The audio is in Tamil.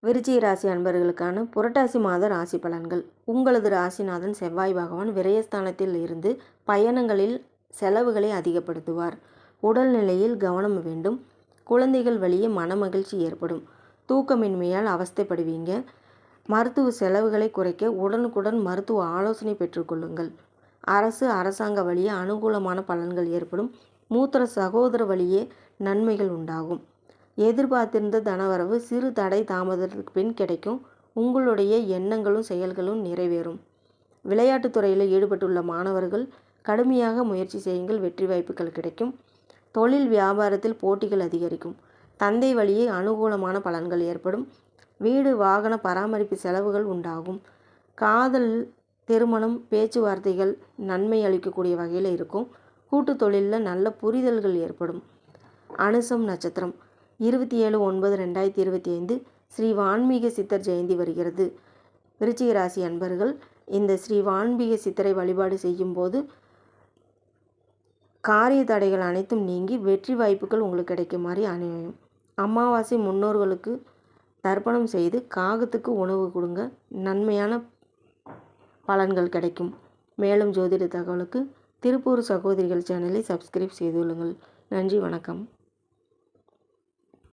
விருச்சிக ராசி அன்பர்களுக்கான புரட்டாசி மாத ராசி பலன்கள். உங்களது ராசிநாதன் செவ்வாய் பகவான் விரயஸ்தானத்தில் இருந்து பயணங்களில் செலவுகளை அதிகப்படுத்துவார். உடல்நிலையில் கவனம் வேண்டும். குழந்தைகள் வழியே மனமகிழ்ச்சி ஏற்படும். தூக்கமின்மையால் அவஸ்தைப்படுவீங்க. மருத்துவ செலவுகளை குறைக்க உடனுக்குடன் மருத்துவ ஆலோசனை பெற்றுக்கொள்ளுங்கள். அரசாங்க வழியே அனுகூலமான பலன்கள் ஏற்படும். மூத்த சகோதர வழியே நன்மைகள் உண்டாகும். எதிர்பார்த்திருந்த தனவரவு சிறு தடை தாமதத்திற்கு பின் கிடைக்கும். உங்களுடைய எண்ணங்களும் செயல்களும் நிறைவேறும். விளையாட்டுத் துறையில் ஈடுபட்டுள்ள மாணவர்கள் கடுமையாக முயற்சி செய்யுங்கள், வெற்றி வாய்ப்புகள் கிடைக்கும். தொழில் வியாபாரத்தில் போட்டிகள் அதிகரிக்கும். தந்தை வழியே அனுகூலமான பலன்கள் ஏற்படும். வீடு வாகன பராமரிப்பு செலவுகள் உண்டாகும். காதல், திருமணம், பேச்சுவார்த்தைகள் நன்மை அளிக்கக்கூடிய வகையில் இருக்கும். கூட்டு தொழிலில் நல்ல புரிதல்கள் ஏற்படும். அனுசம் நட்சத்திரம் 27/9/2025 ஸ்ரீ வான்மீக சித்தர் ஜெயந்தி வருகிறது. விருச்சிக ராசி அன்பர்கள் இந்த ஸ்ரீ வான்மீக சித்தரை வழிபாடு செய்யும் போது காரிய தடைகள் அனைத்தும் நீங்கி வெற்றி வாய்ப்புகள் உங்களுக்கு கிடைக்குமாறு அணியும். அமாவாசை முன்னோர்களுக்கு தர்ப்பணம் செய்து காகத்துக்கு உணவு கொடுங்க, நன்மையான பலன்கள் கிடைக்கும். மேலும் ஜோதிட தகவலுக்கு திருப்பூர் சகோதரிகள் சேனலை சப்ஸ்கிரைப் செய்துள்ளங்கள். நன்றி, வணக்கம்.